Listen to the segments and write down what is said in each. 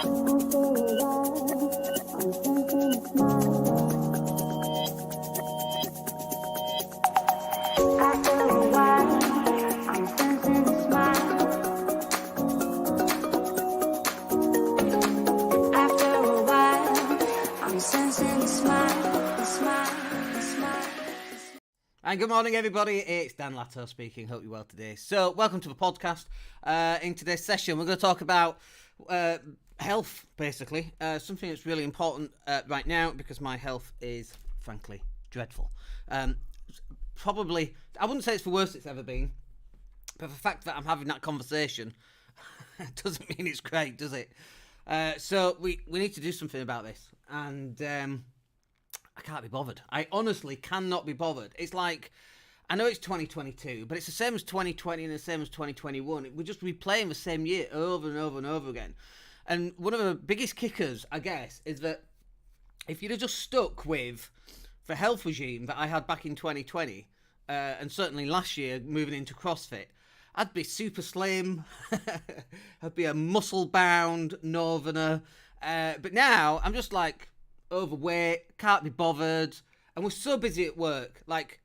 And good morning, everybody. It's Dan Latto speaking. Hope you're well today. So, welcome to the podcast. In today's session, we're going to talk about health, basically. Something that's really important right now because my health is, frankly, dreadful. Probably, I wouldn't say it's the worst it's ever been, but the fact that I'm having that conversation doesn't mean it's great, does it? So, we need to do something about this. And I can't be bothered. I honestly cannot be bothered. It's like, I know it's 2022, but it's the same as 2020 and the same as 2021. We're just replaying the same year over and over and over again. And one of the biggest kickers, I guess, is that if you'd have just stuck with the health regime that I had back in 2020, and certainly last year moving into CrossFit, I'd be super slim. I'd be a muscle-bound northerner. But now I'm just like overweight, can't be bothered, and we're so busy at work. Like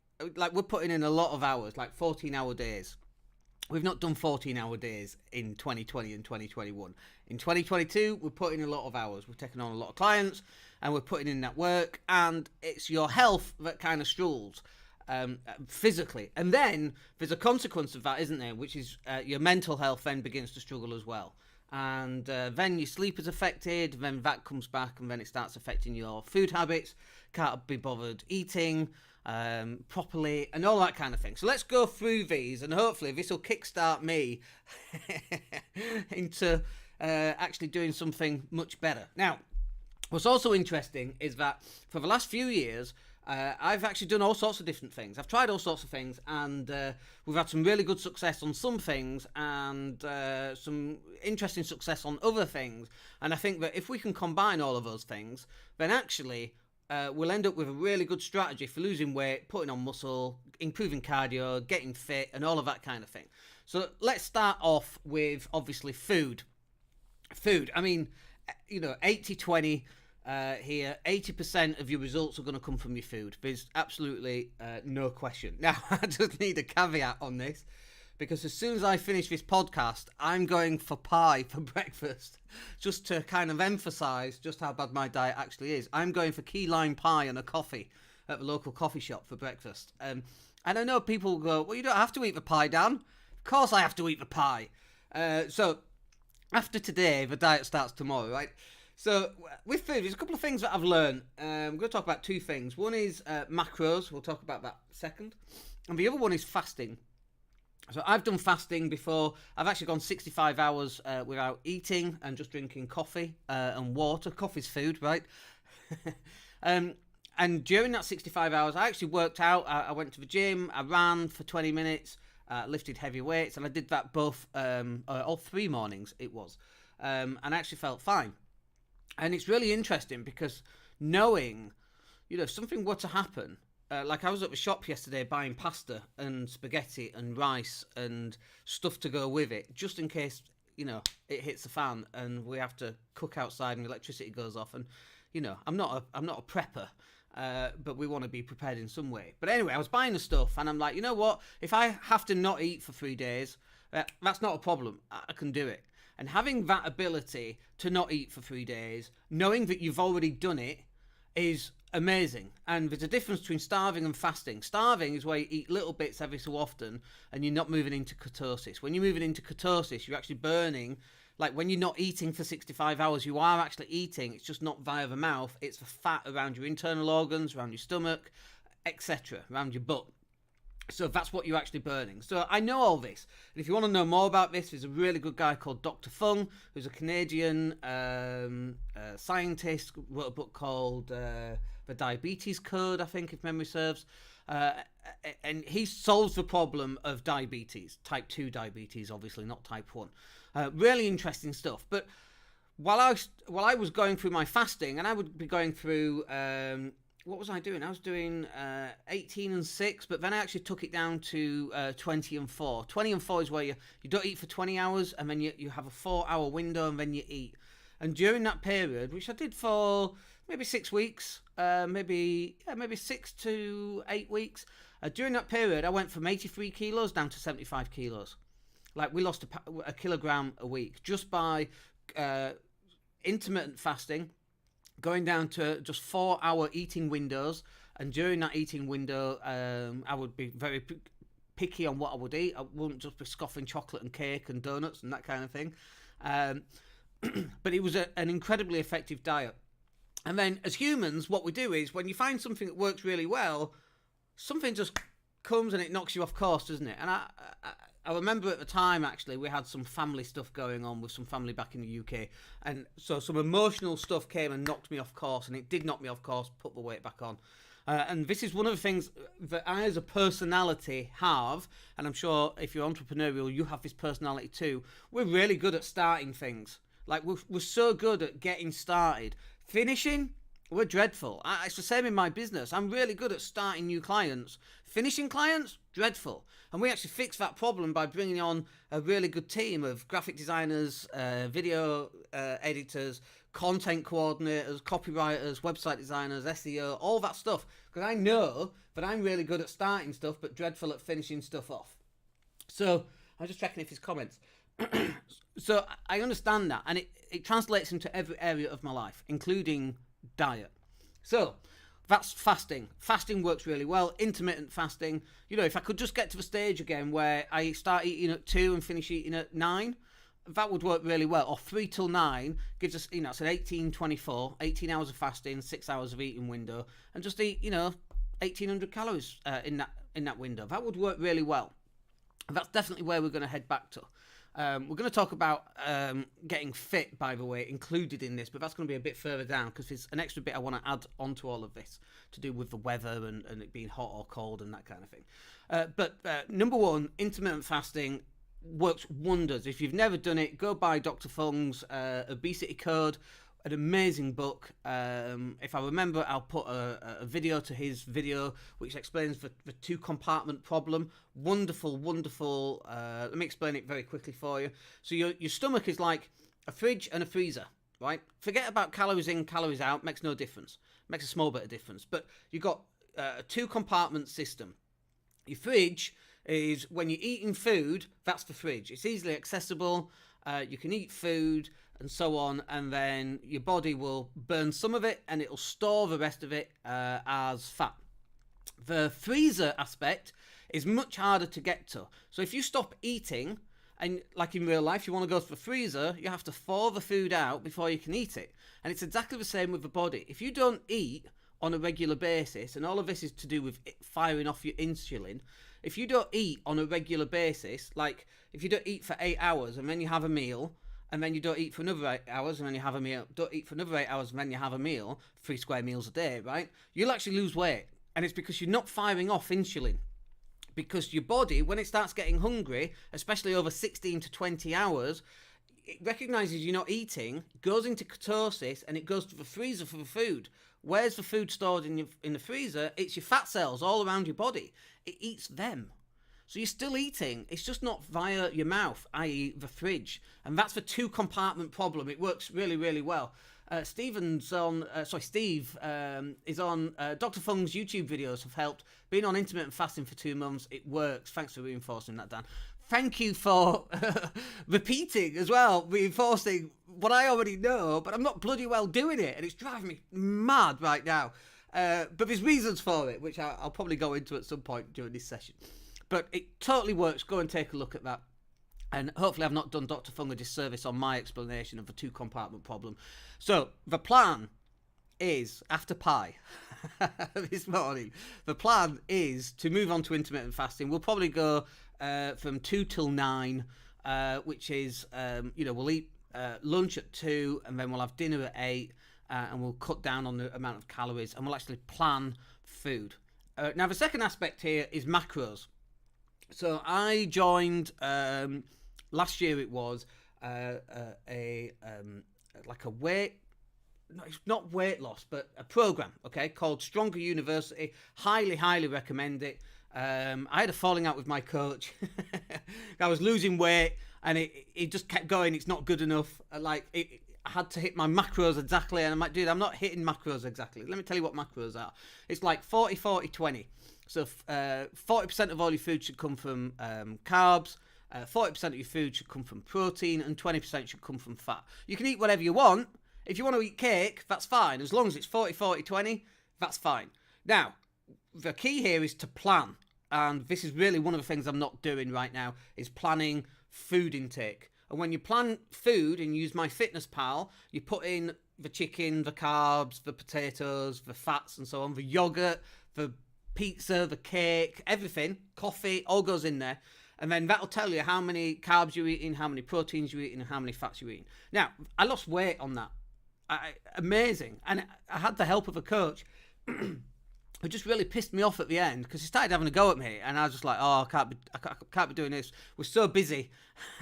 we're putting in a lot of hours, like 14-hour days. We've not done 14-hour days in 2020 and 2021. In 2022, we're putting in a lot of hours. We're taking on a lot of clients, and we're putting in that work, and it's your health that kind of struggles physically. And then there's a consequence of that, isn't there, which is your mental health then begins to struggle as well. And then your sleep is affected, then that comes back, and then it starts affecting your food habits, can't be bothered eating properly, and all that kind of thing. So let's go through these, and hopefully this will kickstart me into actually doing something much better. Now, what's also interesting is that for the last few years, I've actually done all sorts of different things. I've tried all sorts of things, and we've had some really good success on some things and some interesting success on other things. And I think that if we can combine all of those things, then actually we'll end up with a really good strategy for losing weight, putting on muscle, improving cardio, getting fit, and all of that kind of thing. So let's start off with, obviously, food. Food, I mean, 80-20 here. 80% of your results are going to come from your food. There's absolutely no question. Now, I just need a caveat on this, because as soon as I finish this podcast, I'm going for pie for breakfast, just to kind of emphasize just how bad my diet actually is. I'm going for key lime pie and a coffee at the local coffee shop for breakfast. And I know people will go, well, you don't have to eat the pie, Dan. Of course I have to eat the pie. So after today, the diet starts tomorrow, right? So with food, there's a couple of things that I've learned. I'm going to talk about two things. One is macros. We'll talk about that second. And the other one is fasting. So I've done fasting before. I've actually gone 65 hours without eating and just drinking coffee and water. Coffee's food, right? And during that 65 hours, I actually worked out. I went to the gym. I ran for 20 minutes, lifted heavy weights. And I did that both, all 3 mornings it was. And I actually felt fine. And it's really interesting because knowing, if something were to happen, like I was at the shop yesterday buying pasta and spaghetti and rice and stuff to go with it, just in case, it hits the fan and we have to cook outside and electricity goes off. And, I'm not a prepper, but we want to be prepared in some way. But anyway, I was buying the stuff and I'm like, you know what? If I have to not eat for 3 days, that's not a problem. I can do it. And having that ability to not eat for 3 days, knowing that you've already done it, is amazing. And there's a difference between starving and fasting. Starving is where you eat little bits every so often and you're not moving into ketosis. When you're moving into ketosis, you're actually burning. Like when you're not eating for 65 hours, you are actually eating. It's just not via the mouth. It's the fat around your internal organs, around your stomach, etc., around your butt. So that's what you're actually burning. So I know all this. And if you want to know more about this, there's a really good guy called Dr. Fung, who's a Canadian scientist, wrote a book called The Diabetes Code, I think, if memory serves. And he solves the problem of diabetes, type 2 diabetes, obviously, not type 1. Really interesting stuff. But while I was going through my fasting, and I would be going through... what was I doing? I was doing 18 and 6, but then I actually took it down to 20 and 4. 20 and 4 is where you don't eat for 20 hours, and then you have a 4-hour window, and then you eat. And during that period, which I did for maybe 6 weeks, maybe 6 to 8 weeks, during that period, I went from 83 kilos down to 75 kilos. Like, we lost a kilogram a week just by intermittent fasting, going down to just 4-hour eating windows. And during that eating window, I would be very picky on what I would eat. I wouldn't just be scoffing chocolate and cake and donuts and that kind of thing. But it was an incredibly effective diet. And then as humans, what we do is when you find something that works really well, something just comes and it knocks you off course, doesn't it? And I remember at the time, actually, we had some family stuff going on with some family back in the UK. And so some emotional stuff came and knocked me off course, and it did knock me off course, put the weight back on. And this is one of the things that I as a personality have, and I'm sure if you're entrepreneurial, you have this personality too. We're really good at starting things. Like, we're so good at getting started. Finishing, we're dreadful. It's the same in my business. I'm really good at starting new clients. Finishing clients, dreadful. And we actually fixed that problem by bringing on a really good team of graphic designers, video editors, content coordinators, copywriters, website designers, SEO, all that stuff. Because I know that I'm really good at starting stuff, but dreadful at finishing stuff off. So I'm just checking if there's comments. So I understand that, and it translates into every area of my life, including diet. So that's fasting. Fasting works really well. Intermittent fasting, if I could just get to the stage again where I start eating at 2 and finish eating at 9, that would work really well. Or 3 till 9 gives us, it's an 18 hours of fasting, 6 hours of eating window, and just eat, 1,800 calories in that window. That would work really well. And that's definitely where we're going to head back to. We're going to talk about getting fit, by the way, included in this, but that's going to be a bit further down because there's an extra bit I want to add onto all of this to do with the weather and it being hot or cold and that kind of thing. But number one, intermittent fasting works wonders. If you've never done it, go buy Dr. Fung's Obesity Code, an amazing book. If I remember, I'll put a video to his video which explains the 2-compartment problem. Wonderful. Let me explain it very quickly for you. So your stomach is like a fridge and a freezer, right? Forget about calories in, calories out. Makes no difference. Makes a small bit of difference. But you've got a 2-compartment system. Your fridge is when you're eating food, that's the fridge. It's easily accessible. You can eat food and so on, and then your body will burn some of it and it'll store the rest of it as fat. The freezer aspect is much harder to get to. So if you stop eating, and like in real life, you want to go to the freezer, you have to thaw the food out before you can eat it. And it's exactly the same with the body. If you don't eat on a regular basis, and all of this is to do with firing off your insulin, if you don't eat on a regular basis, like if you don't eat for 8 hours and then you have a meal, and then you don't eat for another 8 hours and then you have a meal, don't eat for another 8 hours and then you have a meal, 3 square meals a day, right? You'll actually lose weight. And it's because you're not firing off insulin. Because your body, when it starts getting hungry, especially over 16 to 20 hours, it recognizes you're not eating, goes into ketosis, and it goes to the freezer for the food. Where's the food stored in the freezer? It's your fat cells all around your body. It eats them. So you're still eating. It's just not via your mouth, i.e. the fridge. And that's the 2-compartment problem. It works really, really well. Steve is on Dr. Fung's YouTube videos have helped. Being on intermittent fasting for 2 months, it works. Thanks for reinforcing that, Dan. Thank you for repeating as well, reinforcing what I already know, but I'm not bloody well doing it, and it's driving me mad right now. But there's reasons for it, which I'll probably go into at some point during this session. But it totally works. Go and take a look at that. And hopefully I've not done Dr. Fung a disservice on my explanation of the 2-compartment problem. So the plan is, after pie this morning, the plan is to move on to intermittent fasting. We'll probably go from 2 till 9, which is, we'll eat lunch at 2 and then we'll have dinner at 8 and we'll cut down on the amount of calories and we'll actually plan food. Now, the second aspect here is macros. So I joined last year. It was not weight loss, but a program, okay, called Stronger University. Highly recommend it. I had a falling out with my coach. I was losing weight, and it just kept going. It's not good enough. I had to hit my macros exactly, and I'm like, dude, I'm not hitting macros exactly. Let me tell you what macros are. It's like 40, 40, 20. So 40% of all your food should come from carbs, 40% of your food should come from protein, and 20% should come from fat. You can eat whatever you want. If you want to eat cake, that's fine. As long as it's 40, 40, 20, that's fine. Now, the key here is to plan. And this is really one of the things I'm not doing right now, is planning food intake. And when you plan food and use MyFitnessPal, you put in the chicken, the carbs, the potatoes, the fats and so on, the yogurt, the pizza, the cake, everything, coffee, all goes in there. And then that'll tell you how many carbs you're eating, how many proteins you're eating, and how many fats you're eating. Now, I lost weight on that. Amazing. And I had the help of a coach who just really pissed me off at the end, because he started having a go at me, and I was just like, oh, I can't be doing this. We're so busy.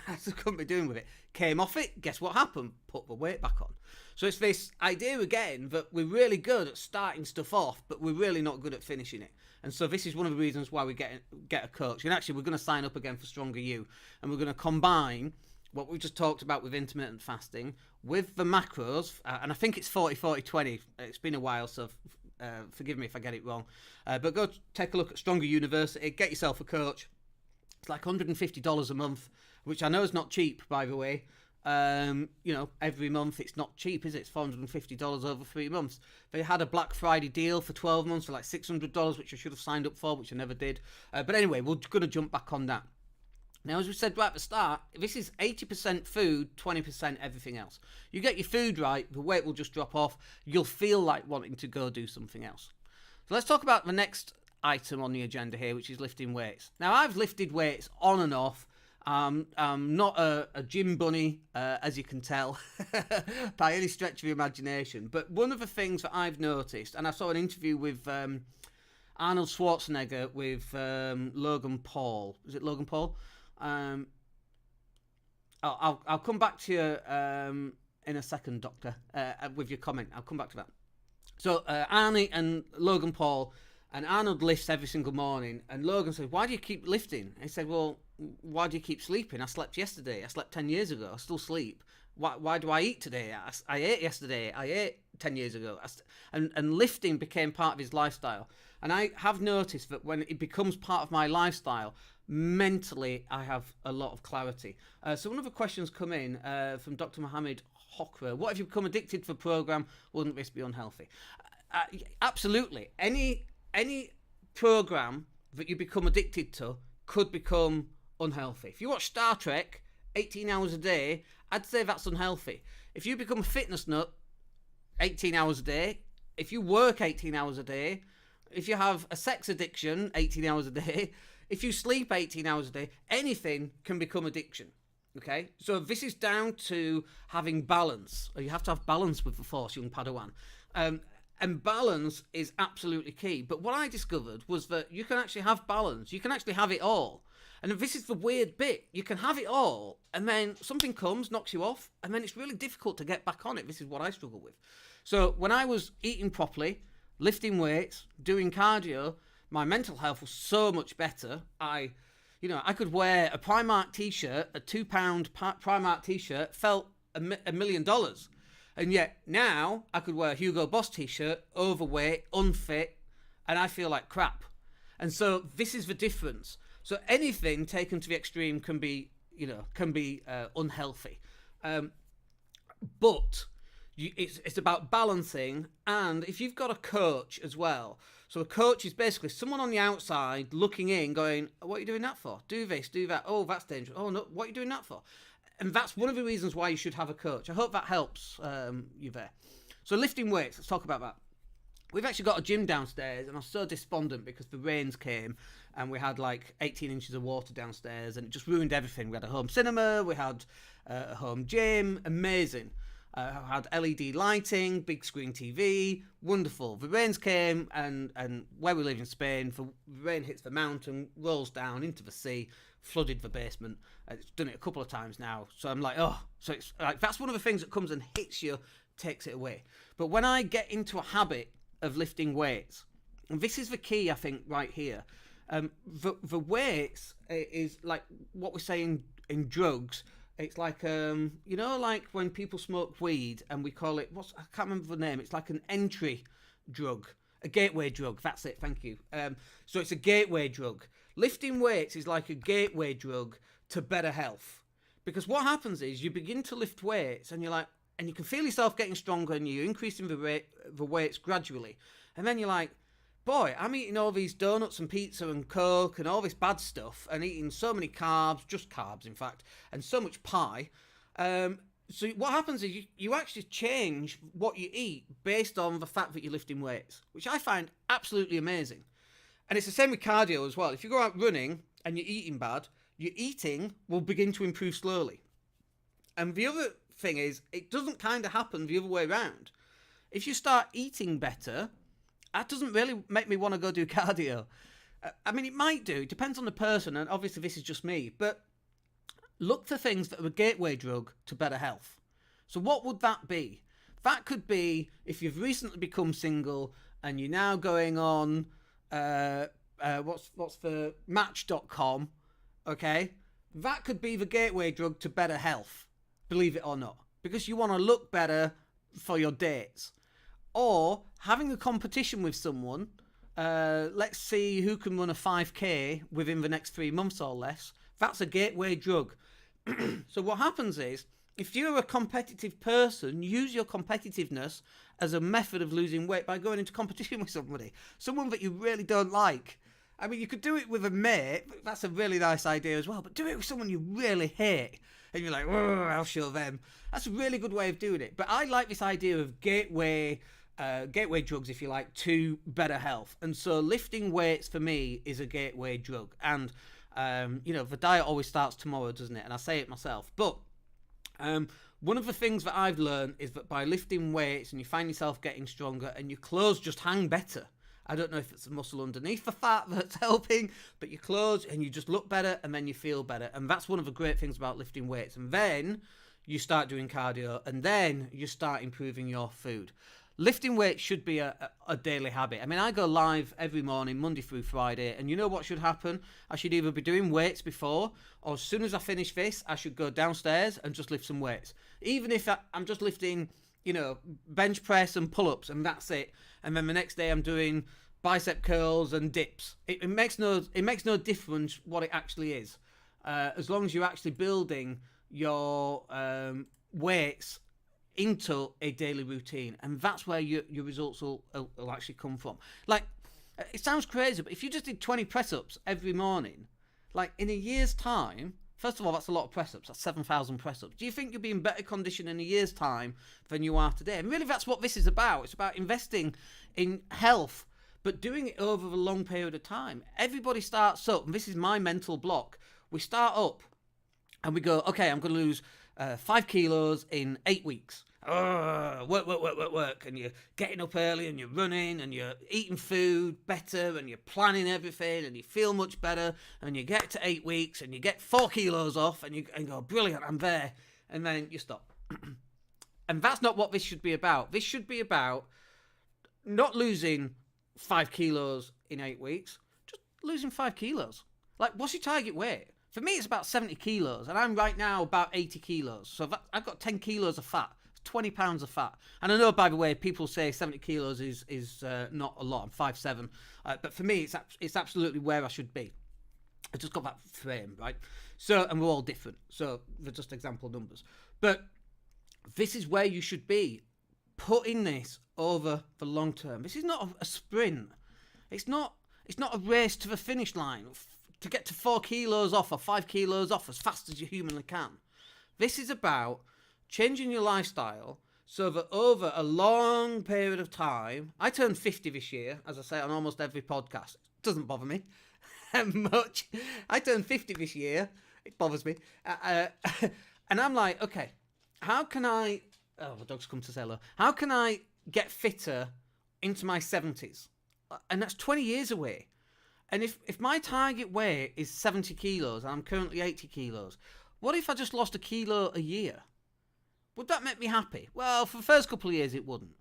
I just couldn't be doing with it. Came off it. Guess what happened? Put the weight back on. So it's this idea again that we're really good at starting stuff off, but we're really not good at finishing it. And so this is one of the reasons why we get a coach. And actually, we're going to sign up again for Stronger You, and we're going to combine what we just talked about with intermittent fasting with the macros, and I think it's 40, 40, 20. It's been a while, so forgive me if I get it wrong. But go take a look at Stronger University, get yourself a coach. It's like $150 a month, which I know is not cheap, by the way. Every month it's not cheap, is it? It's $450 over 3 months. They had a Black Friday deal for 12 months for like $600, which I should have signed up for, which I never did. But anyway, we're going to jump back on that. Now, as we said right at the start, this is 80% food, 20% everything else. You get your food right, the weight will just drop off. You'll feel like wanting to go do something else. So let's talk about the next item on the agenda here, which is lifting weights. Now, I've lifted weights on and off. I'm not a gym bunny, as you can tell, by any stretch of the imagination. But one of the things that I've noticed, and I saw an interview with Arnold Schwarzenegger with Logan Paul. Is it Logan Paul? I'll come back to you in a second, Doctor, with your comment. I'll come back to that. So Arnie and Logan Paul, and Arnold lifts every single morning, and Logan says, why do you keep lifting? And he said, well, why do you keep sleeping? I slept yesterday. I slept 10 years ago. I still sleep. Why do I eat today? I ate yesterday. I ate 10 years ago. And lifting became part of his lifestyle. And I have noticed that when it becomes part of my lifestyle, mentally, I have a lot of clarity. So one of the questions come in from Dr. Mohammed Hokra. What if you become addicted to the program? Wouldn't this be unhealthy? Absolutely. Any program that you become addicted to could become unhealthy. If you watch Star Trek 18 hours a day, I'd say that's unhealthy. If you become a fitness nut 18 hours a day, if you work 18 hours a day, if you have a sex addiction 18 hours a day, if you sleep 18 hours a day, anything can become addiction. Okay? So this is down to having balance. You have to have balance with the Force, young Padawan. And balance is absolutely key. But what I discovered was that you can actually have balance. You can actually have it all. And this is the weird bit. You can have it all, and then something comes, knocks you off, and then it's really difficult to get back on it. This is what I struggle with. So when I was eating properly, lifting weights, doing cardio, my mental health was so much better. I could wear a Primark t-shirt, a £2 Primark t-shirt, felt $1 million. And yet now I could wear a Hugo Boss t-shirt, overweight, unfit, and I feel like crap. And so this is the difference. So anything taken to the extreme can be unhealthy. But it's about balancing. And if you've got a coach as well, so a coach is basically someone on the outside looking in, going, what are you doing that for? Do this, do that. Oh, that's dangerous. Oh, no, what are you doing that for? And that's one of the reasons why you should have a coach. I hope that helps you there. So lifting weights, let's talk about that. We've actually got a gym downstairs, and I'm so despondent because the rains came and we had like 18 inches of water downstairs, and it just ruined everything. We had a home cinema, we had a home gym, amazing. Had LED lighting, big screen TV, wonderful. The rains came, and where we live in Spain, the rain hits the mountain, rolls down into the sea, flooded the basement. It's done it a couple of times now. So I'm like, oh, so it's like that's one of the things that comes and hits you, takes it away. But when I get into a habit of lifting weights, and this is the key, I think, right here, The weights is like what we say in drugs. It's like like when people smoke weed and we call it I can't remember the name. It's like an entry drug, a gateway drug. That's it. Thank you. So it's a gateway drug. Lifting weights is like a gateway drug to better health, because what happens is you begin to lift weights and you can feel yourself getting stronger and you're increasing the weights gradually, and then you're like, boy, I'm eating all these donuts and pizza and Coke and all this bad stuff and eating so many carbs, just carbs in fact, and so much pie. So what happens is you actually change what you eat based on the fact that you're lifting weights, which I find absolutely amazing. And it's the same with cardio as well. If you go out running and you're eating bad, your eating will begin to improve slowly. And the other thing is, it doesn't kind of happen the other way around. If you start eating better, that doesn't really make me want to go do cardio. I mean, it might do. It depends on the person, and obviously this is just me. But look for things that are a gateway drug to better health. So what would that be? That could be if you've recently become single and you're now going on, what's the Match.com, okay? That could be the gateway drug to better health, believe it or not, because you want to look better for your dates. Or having a competition with someone, let's see who can run a 5K within the next 3 months or less. That's a gateway drug. So what happens is, if you're a competitive person, use your competitiveness as a method of losing weight by going into competition with somebody, someone that you really don't like. I mean, you could do it with a mate. That's a really nice idea as well. But do it with someone you really hate. And you're like, oh, I'll show them. That's a really good way of doing it. But I like this idea of gateway drugs, if you like, to better health. And so lifting weights for me is a gateway drug. And, the diet always starts tomorrow, doesn't it? And I say it myself. But one of the things that I've learned is that by lifting weights and you find yourself getting stronger and your clothes just hang better. I don't know if it's the muscle underneath the fat that's helping, but your clothes, and you just look better and then you feel better. And that's one of the great things about lifting weights. And then you start doing cardio and then you start improving your food. Lifting weights should be a daily habit. I mean, I go live every morning, Monday through Friday, and you know what should happen? I should either be doing weights before, or as soon as I finish this, I should go downstairs and just lift some weights. Even if I'm just lifting, bench press and pull-ups, and that's it. And then the next day I'm doing bicep curls and dips. It makes no difference what it actually is, as long as you're actually building your weights into a daily routine, and that's where your results will actually come from. Like, it sounds crazy, but if you just did 20 press-ups every morning, like in a year's time, first of all, that's a lot of press-ups. That's 7,000 press-ups. Do you think you'll be in better condition in a year's time than you are today? And really, that's what this is about. It's about investing in health, but doing it over a long period of time. Everybody starts up, and this is my mental block. We start up and we go, okay, I'm going to lose 5 kilos in 8 weeks. Work. And you're getting up early and you're running and you're eating food better and you're planning everything and you feel much better, and you get to 8 weeks and you get 4 kilos off and you go, brilliant, I'm there. And then you stop. And that's not what this should be about. This should be about not losing 5 kilos in 8 weeks, just losing 5 kilos. Like, what's your target weight? For me, it's about 70 kilos, and I'm right now about 80 kilos. So I've got 10 kilos of fat, 20 pounds of fat. And I know, by the way, people say 70 kilos is not a lot. I'm 5'7", but for me, it's absolutely where I should be. I just got that frame, right? So, and we're all different. So they're just example numbers. But this is where you should be, putting this over the long term. This is not a sprint. It's not a race to the finish line to get to 4 kilos off or 5 kilos off as fast as you humanly can. This is about changing your lifestyle so that over a long period of time, I turned 50 this year, as I say on almost every podcast. It doesn't bother me much. I turned 50 this year. It bothers me. And I'm like, okay, how can I... Oh, the dog's come to say hello. How can I get fitter into my 70s? And that's 20 years away. And if my target weight is 70 kilos and I'm currently 80 kilos, what if I just lost a kilo a year? Would that make me happy? Well, for the first couple of years, it wouldn't.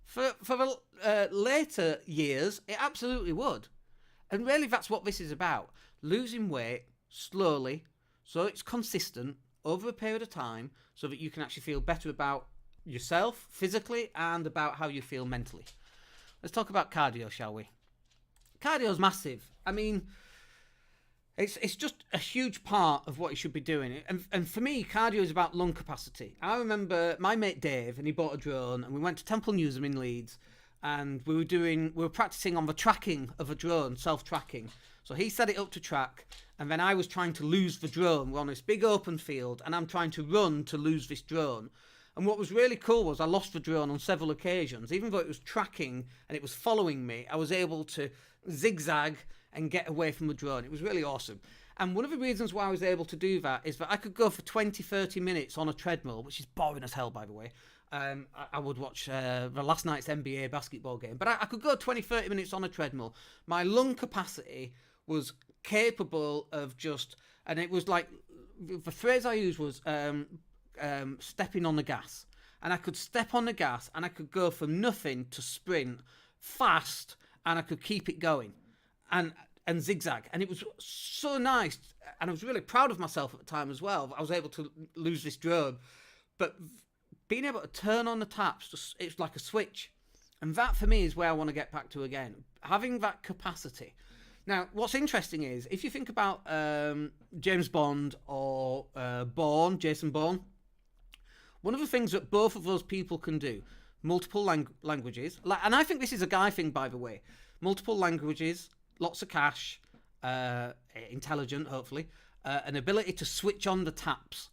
For the later years, it absolutely would. And really that's what this is about. Losing weight slowly, so it's consistent over a period of time, so that you can actually feel better about yourself physically and about how you feel mentally. Let's talk about cardio, shall we? Cardio's massive. I mean, it's just a huge part of what you should be doing. And for me, cardio is about lung capacity. I remember my mate Dave, and he bought a drone, and we went to Temple Newsham in Leeds, and we were practicing on the tracking of a drone, self-tracking. So he set it up to track, and then I was trying to lose the drone. We're on this big open field, and I'm trying to run to lose this drone. And what was really cool was I lost the drone on several occasions. Even though it was tracking and it was following me, I was able to zigzag and get away from the drone. It was really awesome. And one of the reasons why I was able to do that is that I could go for 20, 30 minutes on a treadmill, which is boring as hell, by the way. I would watch the last night's NBA basketball game, but I could go 20, 30 minutes on a treadmill. My lung capacity was capable of just, and it was like, the phrase I used was stepping on the gas. And I could step on the gas and I could go from nothing to sprint fast, and I could keep it going and zigzag. And it was so nice. And I was really proud of myself at the time as well. I was able to lose this drone. But being able to turn on the taps, it's like a switch. And that for me is where I want to get back to again. Having that capacity. Now, what's interesting is, if you think about James Bond or Bourne, Jason Bourne, one of the things that both of those people can do, multiple languages, and I think this is a guy thing, by the way, multiple languages, lots of cash, intelligent, hopefully, an ability to switch on the taps.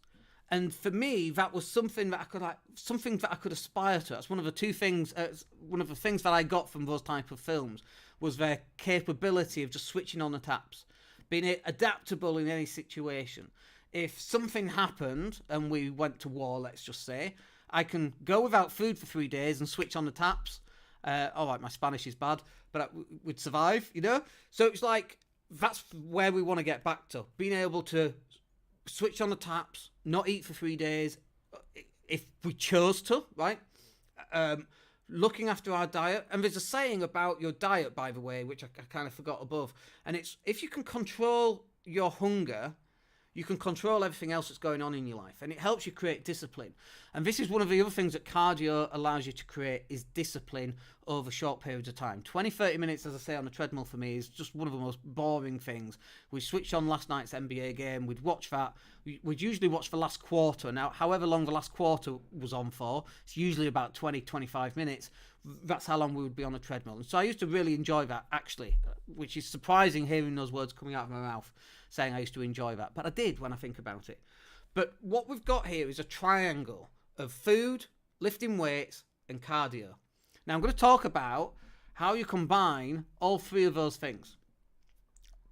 And for me, that was something that I could aspire to. That's one of the things that I got from those type of films, was their capability of just switching on the taps, being adaptable in any situation. If something happened and we went to war, let's just say, I can go without food for 3 days and switch on the taps. All right, my Spanish is bad, but we'd survive, you know? So it's like, that's where we want to get back to. Being able to switch on the taps, not eat for 3 days, if we chose to, right? Looking after our diet. And there's a saying about your diet, by the way, which I kind of forgot above. And it's, if you can control your hunger, you can control everything else that's going on in your life, and it helps you create discipline. And this is one of the other things that cardio allows you to create, is discipline over short periods of time. 20, 30 minutes, as I say, on the treadmill for me is just one of the most boring things. We switched on last night's NBA game. We'd watch that. We'd usually watch the last quarter. Now, however long the last quarter was on for, it's usually about 20, 25 minutes. That's how long we would be on a treadmill. And so I used to really enjoy that, actually, which is surprising hearing those words coming out of my mouth, saying I used to enjoy that. But I did, when I think about it. But what we've got here is a triangle of food, lifting weights, and cardio. Now I'm going to talk about how you combine all three of those things.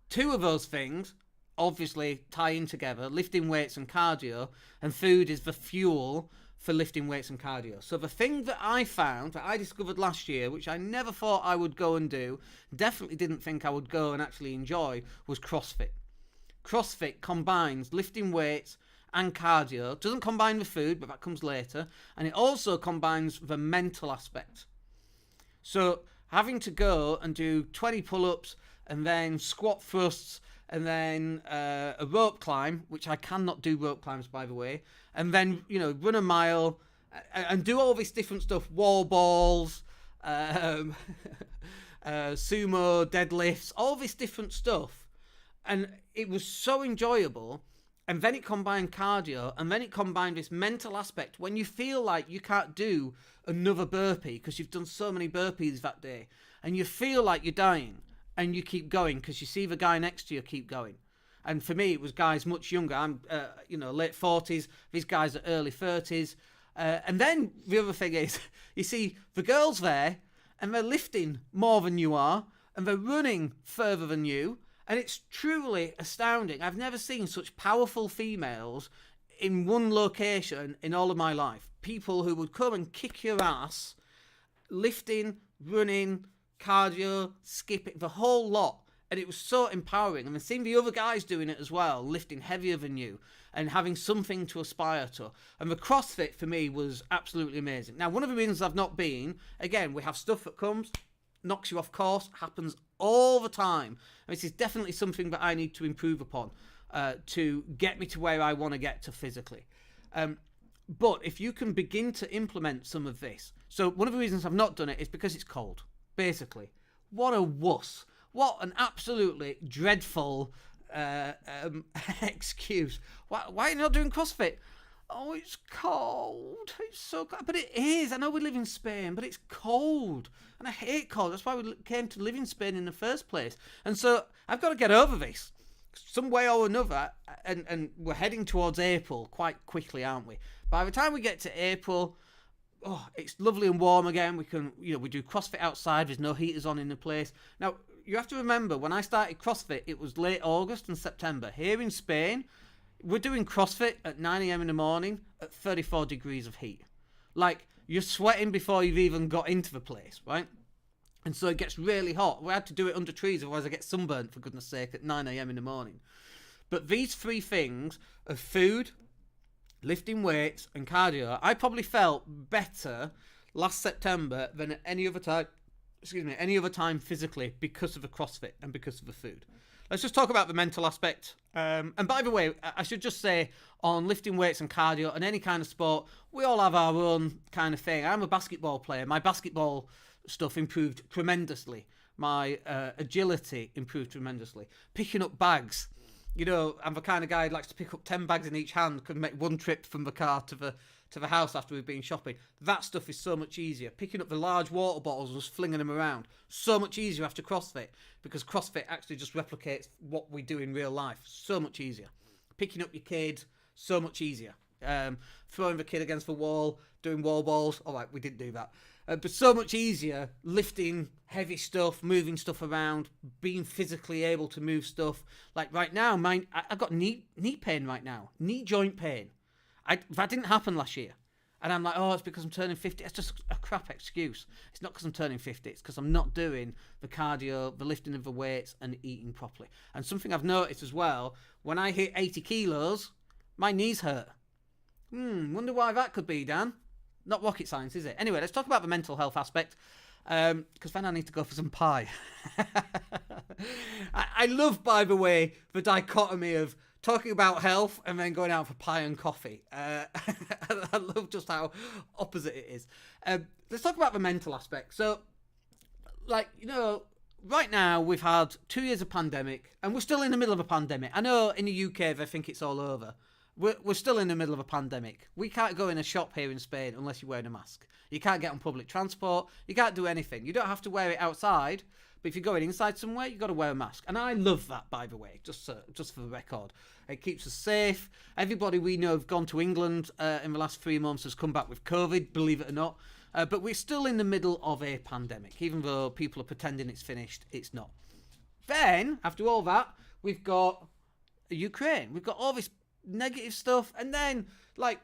Two of those things obviously tie in together, lifting weights and cardio, and food is the fuel for lifting weights and cardio. So the thing that I found, that I discovered last year, which I never thought I would go and do, definitely didn't think I would go and actually enjoy, was CrossFit. CrossFit combines lifting weights and cardio. It doesn't combine the food, but that comes later. And it also combines the mental aspect. So having to go and do 20 pull-ups and then squat thrusts and then a rope climb, which I cannot do rope climbs, by the way, and then, you know, run a mile and do all this different stuff, wall balls, sumo, deadlifts, all this different stuff. And it was so enjoyable. And then it combined cardio, and then it combined this mental aspect when you feel like you can't do another burpee because you've done so many burpees that day, and you feel like you're dying, and you keep going because you see the guy next to you keep going. And for me, it was guys much younger. I'm, late 40s. These guys are early 30s. And then the other thing is, you see the girls there, and they're lifting more than you are, and they're running further than you. And it's truly astounding. I've never seen such powerful females in one location in all of my life. People who would come and kick your ass, lifting, running, cardio, skipping, the whole lot. And it was so empowering. And I've seen the other guys doing it as well, lifting heavier than you and having something to aspire to. And the CrossFit for me was absolutely amazing. Now, one of the reasons I've not been, again, we have stuff that comes, knocks you off course, happens all the time. And this is definitely something that I need to improve upon to get me to where I want to get to physically. But if you can begin to implement some of this, so one of the reasons I've not done it is because it's cold, basically. What a wuss. What an absolutely dreadful excuse. Why are you not doing CrossFit? Oh, it's cold. It's so cold. But it is. I know we live in Spain, but it's cold. And I hate cold. That's why we came to live in Spain in the first place. And so I've got to get over this some way or another. And we're heading towards April quite quickly, aren't we? By the time we get to April, it's lovely and warm again. We can, we do CrossFit outside. There's no heaters on in the place. Now, you have to remember, when I started CrossFit, it was late August and September. Here in Spain, we're doing CrossFit at 9 a.m. in the morning at 34 degrees of heat. Like, you're sweating before you've even got into the place, right? And so it gets really hot. We had to do it under trees, otherwise I get sunburnt, for goodness sake, at 9 a.m. in the morning. But these three things of food, lifting weights, and cardio, I probably felt better last September than at any other time physically, because of the CrossFit and because of the food. Let's just talk about the mental aspect. And by the way, I should just say, on lifting weights and cardio and any kind of sport, we all have our own kind of thing. I'm a basketball player. My basketball stuff improved tremendously. My agility improved tremendously. Picking up bags. I'm the kind of guy who likes to pick up 10 bags in each hand, can make one trip from the car to the house after we've been shopping. That stuff is so much easier. Picking up the large water bottles and just flinging them around, so much easier after CrossFit, because CrossFit actually just replicates what we do in real life. So much easier. Picking up your kid, so much easier. Throwing the kid against the wall, doing wall balls. All right, we didn't do that. But so much easier lifting heavy stuff, moving stuff around, being physically able to move stuff. Like right now, I've got knee pain right now, knee joint pain. That didn't happen last year. And I'm like, it's because I'm turning 50. It's just a crap excuse. It's not because I'm turning 50. It's because I'm not doing the cardio, the lifting of the weights, and eating properly. And something I've noticed as well, when I hit 80 kilos, my knees hurt. Wonder why that could be, Dan. Not rocket science, is it? Anyway, let's talk about the mental health aspect, because then I need to go for some pie. I love, by the way, the dichotomy of talking about health and then going out for pie and coffee. I love just how opposite it is. Let's talk about the mental aspect. So, right now we've had 2 years of pandemic, and we're still in the middle of a pandemic. I know in the UK they think it's all over. We're still in the middle of a pandemic. We can't go in a shop here in Spain unless you're wearing a mask. You can't get on public transport. You can't do anything. You don't have to wear it outside, but if you're going inside somewhere, you've got to wear a mask. And I love that, by the way, just for the record. It keeps us safe. Everybody we know have gone to England in the last 3 months has come back with COVID, believe it or not. But we're still in the middle of a pandemic. Even though people are pretending it's finished, it's not. Then, after all that, we've got Ukraine. We've got all this negative stuff, and then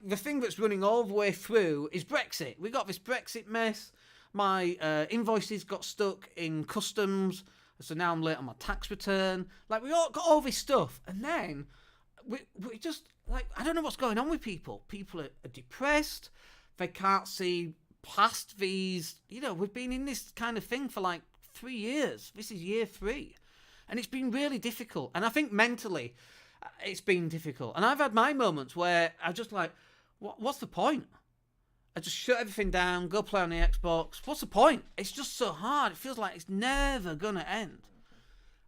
the thing that's running all the way through is Brexit. We got this Brexit mess. My invoices got stuck in customs, so now I'm late on my tax return. We all got all this stuff, and then we just I don't know what's going on with people. People are depressed. They can't see past these. We've been in this kind of thing for 3 years. This is year 3, and it's been really difficult. And I think mentally, it's been difficult. And I've had my moments where I'm just what's the point? I just shut everything down, go play on the Xbox. What's the point? It's just so hard. It feels like it's never going to end.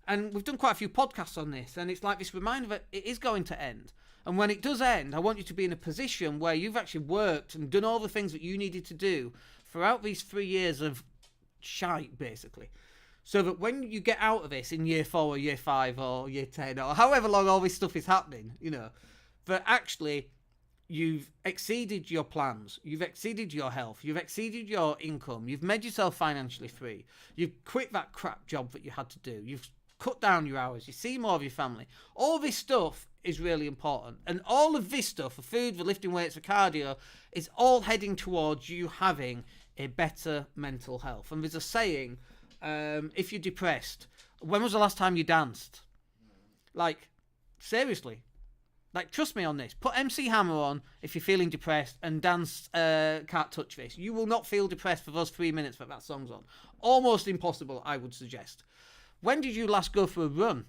And we've done quite a few podcasts on this, and it's this reminder that it is going to end. And when it does end, I want you to be in a position where you've actually worked and done all the things that you needed to do throughout these 3 years of shite, basically. So that when you get out of this in year 4 or year 5 or year 10 or however long all this stuff is happening, that actually you've exceeded your plans, you've exceeded your health, you've exceeded your income, you've made yourself financially free, you've quit that crap job that you had to do, you've cut down your hours, you see more of your family. All this stuff is really important. And all of this stuff, for food, for lifting weights, for cardio, is all heading towards you having a better mental health. And there's a saying, if you're depressed, when was the last time you danced? Seriously. Like, trust me on this. Put MC Hammer on if you're feeling depressed and dance Can't Touch This. You will not feel depressed for those 3 minutes that song's on. Almost impossible, I would suggest. When did you last go for a run?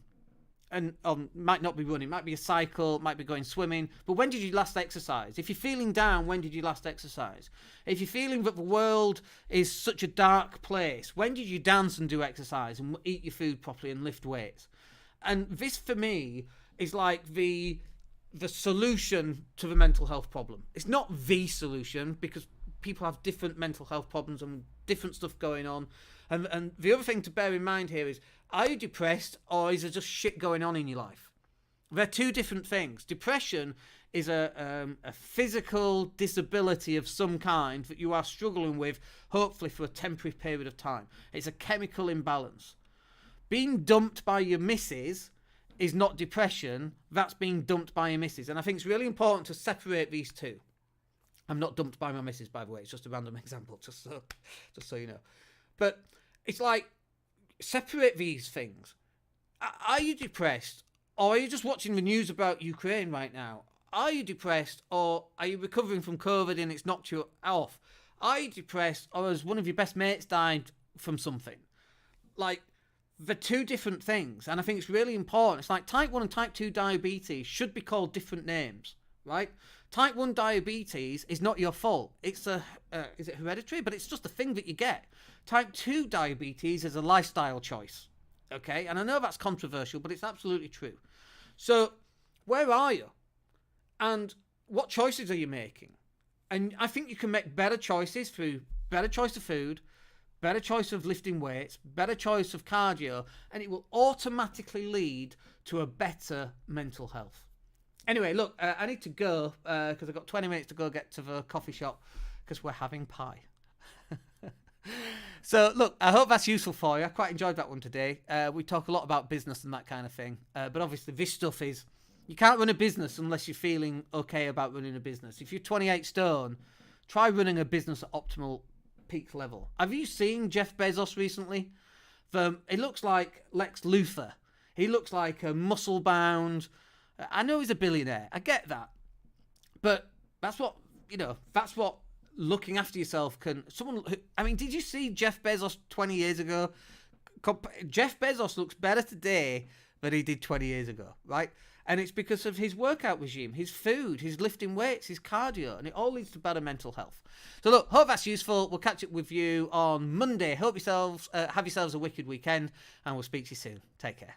And might not be running, might be a cycle, might be going swimming. But when did you last exercise? If you're feeling down, when did you last exercise? If you're feeling that the world is such a dark place, when did you dance and do exercise and eat your food properly and lift weights? And this, for me, is like the solution to the mental health problem. It's not the solution, because people have different mental health problems and different stuff going on. And the other thing to bear in mind here is, are you depressed, or is there just shit going on in your life? They're two different things. Depression is a physical disability of some kind that you are struggling with, hopefully for a temporary period of time. It's a chemical imbalance. Being dumped by your missus is not depression. That's being dumped by your missus. And I think it's really important to separate these two. I'm not dumped by my missus, by the way. It's just a random example, just so you know. But it's like, separate these things. Are you depressed, or are you just watching the news about Ukraine right now? Are you depressed, or are you recovering from COVID and it's knocked you off? Are you depressed, or has one of your best mates died from something? Like, they're two different things, and I think it's really important. It's like type 1 and type 2 diabetes should be called different names, right? Type 1 diabetes is not your fault. It's is it hereditary? But it's just a thing that you get. Type 2 diabetes is a lifestyle choice, okay? And I know that's controversial, but it's absolutely true. So, where are you? And what choices are you making? And I think you can make better choices through better choice of food, better choice of lifting weights, better choice of cardio, and it will automatically lead to a better mental health. Anyway, look, I need to go because I've got 20 minutes to go get to the coffee shop because we're having pie. So, look, I hope that's useful for you. I quite enjoyed that one today. We talk a lot about business and that kind of thing. But obviously, this stuff is, you can't run a business unless you're feeling okay about running a business. If you're 28 stone, try running a business at optimal peak level. Have you seen Jeff Bezos recently? He looks like Lex Luthor. He looks like a muscle-bound. I know he's a billionaire. I get that. But that's what looking after yourself can... did you see Jeff Bezos 20 years ago? Jeff Bezos looks better today than he did 20 years ago, right? And it's because of his workout regime, his food, his lifting weights, his cardio, and it all leads to better mental health. So look, hope that's useful. We'll catch up with you on Monday. Have yourselves a wicked weekend, and we'll speak to you soon. Take care.